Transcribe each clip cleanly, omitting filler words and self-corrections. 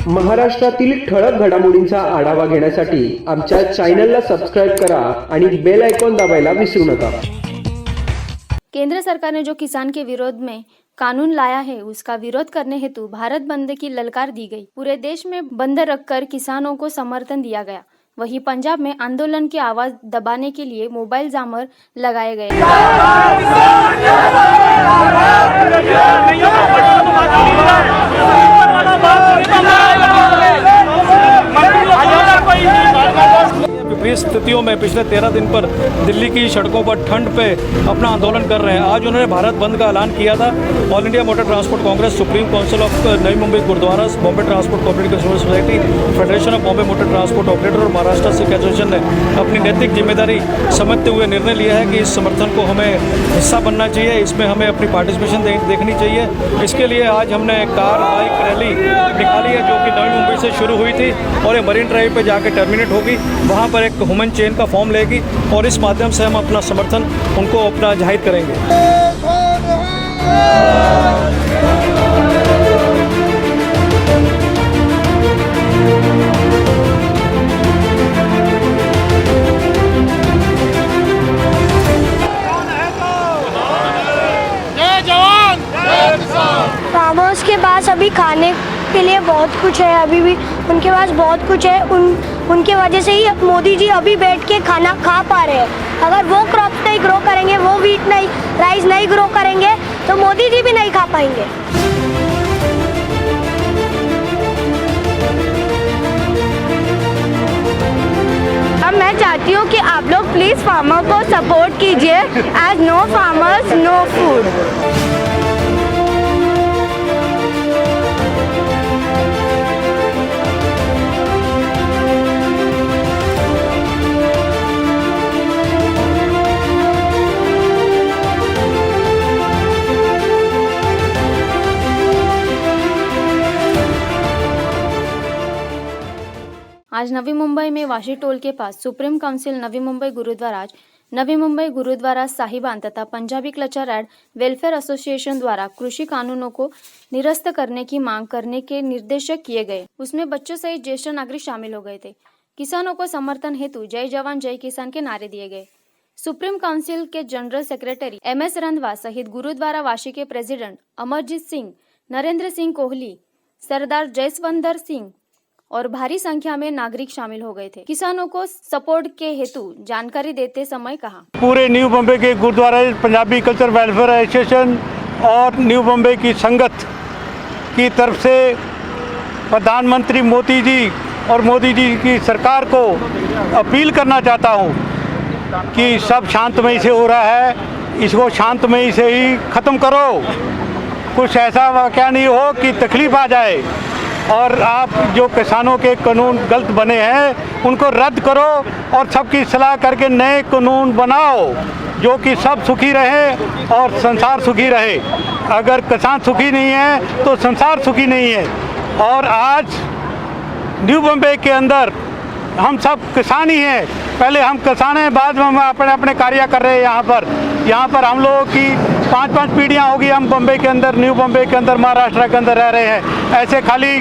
महाराष्ट्रातील ठळक घडामोडींचा आढावा घेण्यासाठी आमच्या चॅनलला सबस्क्राइब करा आणि बेल आयकॉन दाबायला विसरू नका। केंद्र सरकार ने जो किसान के विरोध में कानून लाया है, उसका विरोध करने हेतु भारत बंद की ललकार दी गई। पूरे देश में बंद रखकर किसानों को समर्थन दिया गया। वहीं पंजाब में आंदोलन की आवाज दबाने के लिए मोबाइल जामर लगाए गए। विपरीत स्थितियों में पिछले 13 दिन पर दिल्ली की सड़कों पर ठंड पे अपना आंदोलन कर रहे हैं। आज उन्होंने भारत बंद का ऐलान किया था। All India motor transport Congress, supreme council of नई Mumbai gurudwara, Bombay transport cooperative consumer society, federation of Bombay motor transport operator और महाराष्ट्र सिख एसोसिएशन ने अपनी नैतिक जिम्मेदारी समझते हुए निर्णय लिया है कि इस समर्थन को हमें हिस्सा बनना चाहिए, इसमें हमें अपनी पार्टिसिपेशन देखनी चाहिए। इसके लिए आज हमने कार बाइक रैली निकाली है, जो कि नई मुंबई से शुरू हुई थी और ये मरीन ड्राइव पर जाके टर्मिनेट होगी। वहाँ पर एक ह्यूमन चेन का फॉर्म लेगी और इस माध्यम से हम अपना समर्थन उनको अपना जाहिर करेंगे। फार्मर्स के पास अभी खाने के लिए बहुत कुछ है, अभी भी उनके पास बहुत कुछ है। उनके वजह से ही मोदी जी अभी बैठ के खाना खा पा रहे हैं। अगर वो क्रॉप नहीं ग्रो करेंगे, वो वीट नहीं, राइस नहीं ग्रो करेंगे, तो मोदी जी भी नहीं खा पाएंगे। अब मैं चाहती हूँ कि आप लोग प्लीज़ फार्मर को सपोर्ट कीजिए, as no farmers no food. आज नवी मुंबई में वाशी टोल के पास सुप्रीम काउंसिल नवी मुंबई गुरुद्वारा साहिबान तथा Punjabi culture and welfare association द्वारा कृषि कानूनों को निरस्त करने की मांग करने के निर्देश किए गए। उसमें बच्चों सहित ज्येष्ठ नागरिक शामिल हो गए थे। किसानों को समर्थन हेतु जय जवान जय किसान के नारे दिए गए। सुप्रीम काउंसिल के जनरल सेक्रेटरी MS रंधवा सहित गुरुद्वारा वाशी के प्रेसिडेंट अमरजीत सिंह, नरेंद्र सिंह कोहली, सरदार जयसवंदर सिंह और भारी संख्या में नागरिक शामिल हो गए थे। किसानों को सपोर्ट के हेतु जानकारी देते समय कहा, पूरे न्यू बॉम्बे के gurudwara Punjabi culture welfare association और न्यू बॉम्बे की संगत की तरफ से प्रधानमंत्री मोदी जी और मोदी जी की सरकार को अपील करना चाहता हूं कि सब शांतमयी से हो रहा है, इसको शांतमयी से ही ख़त्म करो। कुछ ऐसा वाक़या नहीं हो कि तकलीफ आ जाए। और आप जो किसानों के कानून गलत बने हैं उनको रद्द करो और सबकी सलाह करके नए कानून बनाओ, जो कि सब सुखी रहे और संसार सुखी रहे। अगर किसान सुखी नहीं है तो संसार सुखी नहीं है। और आज न्यू बॉम्बे के अंदर हम सब किसान ही हैं। पहले हम किसान हैं, बाद में हम अपने अपने कार्य कर रहे हैं। यहाँ पर हम लोगों की 5-5 पीढ़ियाँ होगी। हम बम्बई के अंदर, न्यू बॉम्बे के अंदर, महाराष्ट्र के अंदर रह रहे हैं। ऐसे खाली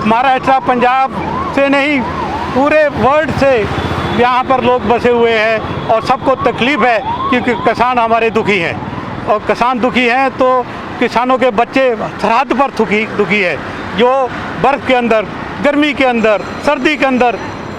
महाराष्ट्र पंजाब से नहीं, पूरे वर्ल्ड से यहाँ पर लोग बसे हुए हैं और सबको तकलीफ़ है क्योंकि किसान हमारे दुखी हैं। और किसान दुखी हैं तो किसानों के बच्चे सरहद पर दुखी है, जो बर्फ़ के अंदर, गर्मी के अंदर, सर्दी के अंदर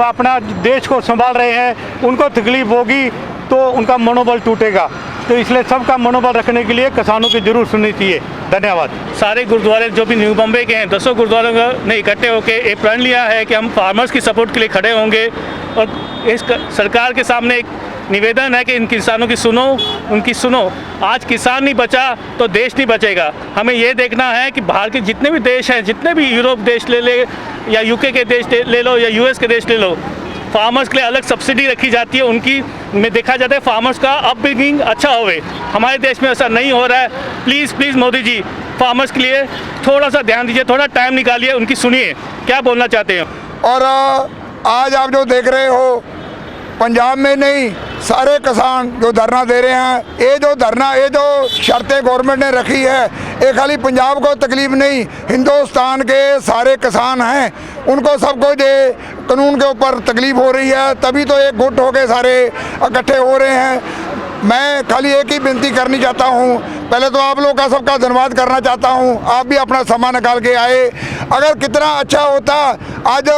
अपना देश को संभाल रहे हैं। उनको तकलीफ़ होगी तो उनका मनोबल टूटेगा। तो इसलिए सबका मनोबल रखने के लिए किसानों की जरूर सुननी चाहिए। धन्यवाद। सारे गुरुद्वारे जो भी न्यू बॉम्बे के हैं, 10 गुरुद्वारों ने इकट्ठे होकर एक प्रण लिया है कि हम फार्मर्स की सपोर्ट के लिए खड़े होंगे। और इस सरकार के सामने एक निवेदन है कि इन किसानों की सुनो, उनकी सुनो। आज किसान नहीं बचा तो देश नहीं बचेगा। हमें ये देखना है कि बाहर के जितने भी देश हैं, जितने भी यूरोप देश ले ले या UK के देश ले लो या US के देश ले लो, फार्मर्स के लिए अलग सब्सिडी रखी जाती है। उनकी में देखा जाता है फार्मर्स का अपब्रिंगिंग अच्छा होवे। हमारे देश में ऐसा नहीं हो रहा है। प्लीज़ मोदी जी, फार्मर्स के लिए थोड़ा सा ध्यान दीजिए, थोड़ा टाइम निकालिए, उनकी सुनिए क्या बोलना चाहते हैं। और आज आप जो देख रहे हो पंजाब में नहीं, सारे किसान जो धरना दे रहे हैं, ये जो शर्तें गवर्नमेंट ने रखी है, ये खाली पंजाब को तकलीफ नहीं, हिंदुस्तान के सारे किसान हैं, उनको सबको ये कानून के ऊपर तकलीफ हो रही है, तभी तो एक गुट होके सारे इकट्ठे हो रहे हैं। मैं खाली एक ही विनती करनी चाहता हूँ, पहले तो आप लोग का सबका धन्यवाद करना चाहता हूँ, आप भी अपना समय निकाल के आए। अगर कितना अच्छा होता, आज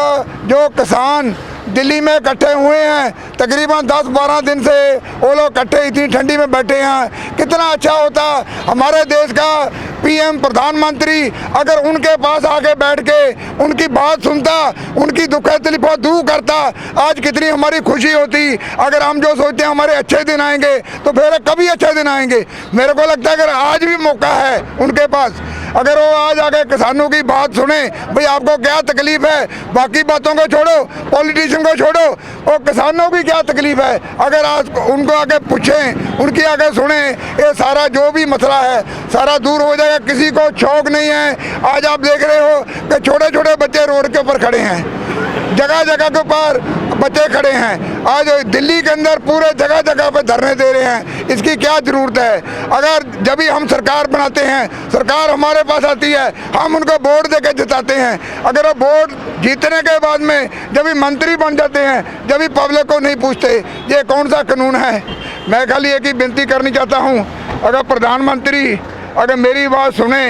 जो किसान दिल्ली में इकट्ठे हुए हैं, तकरीबन 10-12 दिन से वो लोग इकट्ठे इतनी ठंडी में बैठे हैं, कितना अच्छा होता हमारे देश का पीएम प्रधानमंत्री अगर उनके पास आके बैठ के उनकी बात सुनता, उनकी दुख तकलीफों दूर करता, आज कितनी हमारी खुशी होती। अगर हम जो सोचते हैं हमारे अच्छे दिन आएंगे तो फिर कभी अच्छे दिन आएंगे। मेरे को लगता है अगर आज भी मौका है उनके पास, अगर वो आज आके किसानों की बात सुने, भाई आपको क्या तकलीफ है, बाकी बातों को छोड़ो, पॉलिटिशियन को छोड़ो, और किसानों की क्या तकलीफ है, अगर आज उनको आके पूछें, उनकी आगे सुने, ये सारा जो भी मसला है सारा दूर हो जाएगा। किसी को शौक नहीं है। आज आप देख रहे हो कि छोटे छोटे बच्चे रोड के ऊपर खड़े हैं, जगह जगह के ऊपर बच्चे खड़े हैं। आज दिल्ली के अंदर पूरे जगह जगह पे धरने दे रहे हैं, इसकी क्या ज़रूरत है। अगर जब भी हम सरकार बनाते हैं, सरकार हमारे पास आती है, हम उनको वोट दे के जिताते हैं। अगर वो वोट जीतने के बाद में जब भी मंत्री बन जाते हैं, जब भी पब्लिक को नहीं पूछते, ये कौन सा कानून है। मैं खाली एक ही विनती करनी चाहता हूँ, अगर प्रधानमंत्री अगर मेरी बात सुने,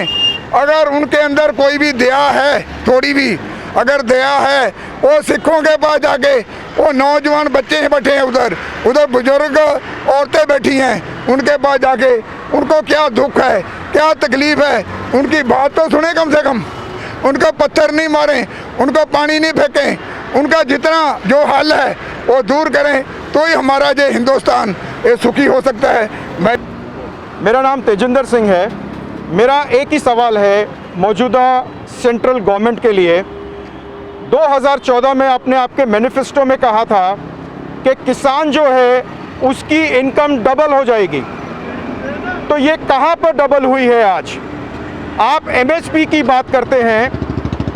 अगर उनके अंदर कोई भी दया है, थोड़ी भी अगर दया है, वो सिखों के पास जाके, वो नौजवान बच्चे बैठे हैं उधर बुजुर्ग औरतें बैठी हैं, उनके पास जाके उनको क्या दुख है, क्या तकलीफ़ है, उनकी बात तो सुने कम से कम। उनको पत्थर नहीं मारें, उनको पानी नहीं फेंकें, उनका जितना जो हाल है वो दूर करें, तो ही हमारा ये हिंदुस्तान ये सुखी हो सकता है। मेरा नाम तेजिंदर सिंह है। मेरा एक ही सवाल है मौजूदा सेंट्रल गवर्नमेंट के लिए। 2014 में आपने आपके मैनिफेस्टो में कहा था कि किसान जो है उसकी इनकम डबल हो जाएगी, तो ये कहाँ पर डबल हुई है आज। आप एमएसपी की बात करते हैं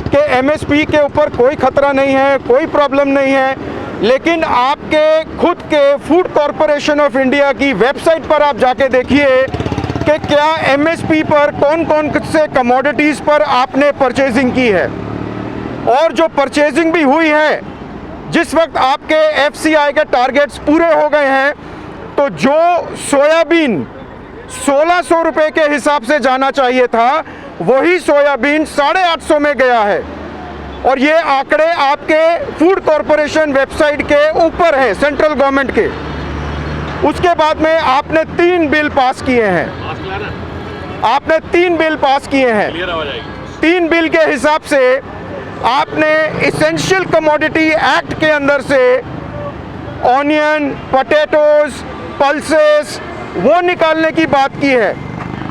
कि एमएसपी के ऊपर कोई खतरा नहीं है, कोई प्रॉब्लम नहीं है, लेकिन आपके खुद के फूड कॉरपोरेशन ऑफ इंडिया की वेबसाइट पर आप जाके देखिए कि क्या एमएसपी पर कौन कौन से कमोडिटीज़ पर आपने परचेजिंग की है, और जो परचेजिंग भी हुई है, जिस वक्त आपके एफसीआई के टारगेट्स पूरे हो गए हैं, तो जो सोयाबीन 1600 रुपये के हिसाब से जाना चाहिए था, वही सोयाबीन 850 में गया है। और ये आंकड़े आपके फूड कॉरपोरेशन वेबसाइट के ऊपर है, सेंट्रल गवर्नमेंट के। उसके बाद में आपने 3 बिल पास किए हैं, आपने 3 बिल पास किए हैं। 3 बिल के हिसाब से आपने इसेंशियल कमोडिटी एक्ट के अंदर से ऑनियन, पोटैटोज, पल्सेस वो निकालने की बात की है।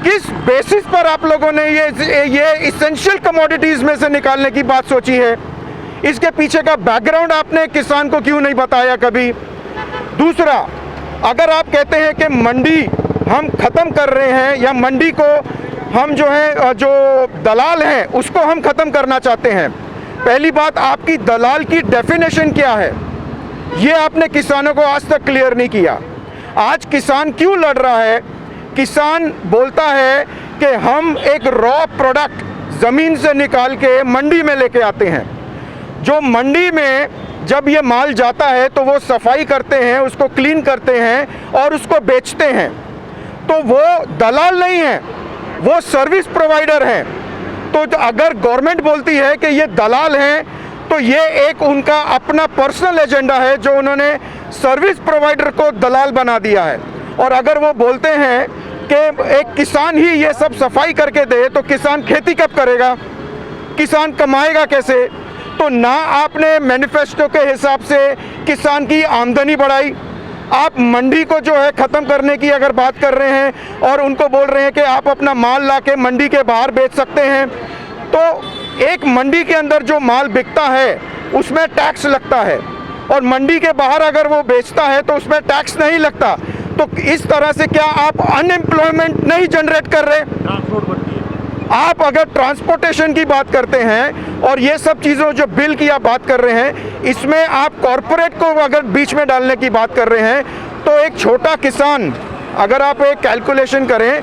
किस बेसिस पर आप लोगों ने ये इसेंशियल कमोडिटीज़ में से निकालने की बात सोची है? इसके पीछे का बैकग्राउंड आपने किसान को क्यों नहीं बताया कभी? दूसरा, अगर आप कहते हैं कि मंडी हम ख़त्म कर रहे हैं, या मंडी को हम जो है जो दलाल हैं उसको हम ख़त्म करना चाहते हैं, पहली बात आपकी दलाल की डेफिनेशन क्या है, ये आपने किसानों को आज तक क्लियर नहीं किया। आज किसान क्यों लड़ रहा है? किसान बोलता है कि हम एक रॉ प्रोडक्ट ज़मीन से निकाल के मंडी में लेके आते हैं। जो मंडी में जब ये माल जाता है तो वो सफाई करते हैं, उसको क्लीन करते हैं और उसको बेचते हैं। तो वो दलाल नहीं है, वो सर्विस प्रोवाइडर हैं। तो अगर गवर्नमेंट बोलती है कि ये दलाल हैं, तो ये एक उनका अपना पर्सनल एजेंडा है, जो उन्होंने सर्विस प्रोवाइडर को दलाल बना दिया है। और अगर वो बोलते हैं कि एक किसान ही ये सब सफाई करके दे, तो किसान खेती कब करेगा, किसान कमाएगा कैसे? तो ना आपने मैनिफेस्टो के हिसाब से किसान की आमदनी बढ़ाई, आप मंडी को जो है ख़त्म करने की अगर बात कर रहे हैं और उनको बोल रहे हैं कि आप अपना माल ला के मंडी के बाहर बेच सकते हैं, तो एक मंडी के अंदर जो माल बिकता है उसमें टैक्स लगता है, और मंडी के बाहर अगर वो बेचता है तो उसमें टैक्स नहीं लगता। तो इस तरह से क्या आप अनएम्प्लॉयमेंट नहीं जनरेट कर रहे? आप अगर ट्रांसपोर्टेशन की बात करते हैं और ये सब चीज़ों जो बिल की आप बात कर रहे हैं, इसमें आप कॉरपोरेट को अगर बीच में डालने की बात कर रहे हैं, तो एक छोटा किसान, अगर आप एक कैलकुलेशन करें,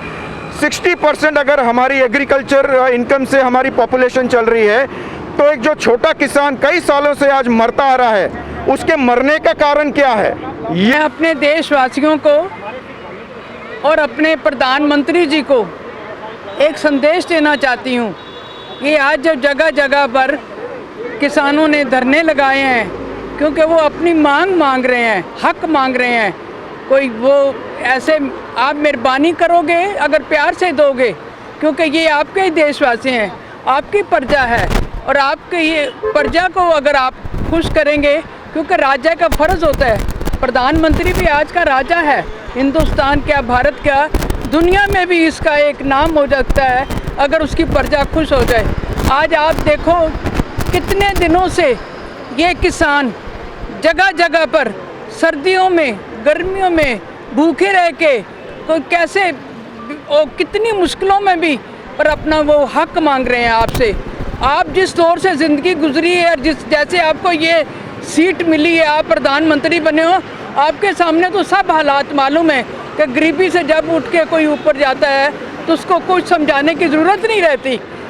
60% अगर हमारी एग्रीकल्चर इनकम से हमारी पॉपुलेशन चल रही है, तो एक जो छोटा किसान कई सालों से आज मरता आ रहा है, उसके मरने का कारण क्या है? मैं अपने देशवासियों को और अपने प्रधानमंत्री जी को एक संदेश देना चाहती हूँ कि आज जब जगह जगह पर किसानों ने धरने लगाए हैं, क्योंकि वो अपनी मांग रहे हैं, हक मांग रहे हैं, कोई वो ऐसे आप मेहरबानी करोगे अगर प्यार से दोगे, क्योंकि ये आपके ही देशवासी हैं, आपकी प्रजा है, और आपके ये प्रजा को अगर आप खुश करेंगे, क्योंकि राजा का फ़र्ज़ होता है, प्रधानमंत्री भी आज का राजा है, हिंदुस्तान क्या, भारत क्या, दुनिया में भी इसका एक नाम हो सकता है अगर उसकी प्रजा खुश हो जाए। आज आप देखो कितने दिनों से ये किसान जगह जगह पर सर्दियों में, गर्मियों में भूखे रह के तो कैसे और कितनी मुश्किलों में भी पर अपना वो हक मांग रहे हैं आपसे। आप जिस दौर से ज़िंदगी गुजरी है, जिस जैसे आपको ये सीट मिली है, आप प्रधानमंत्री बने हो, आपके सामने तो सब हालात मालूम है कि गरीबी से जब उठ के कोई ऊपर जाता है तो उसको कुछ समझाने की ज़रूरत नहीं रहती।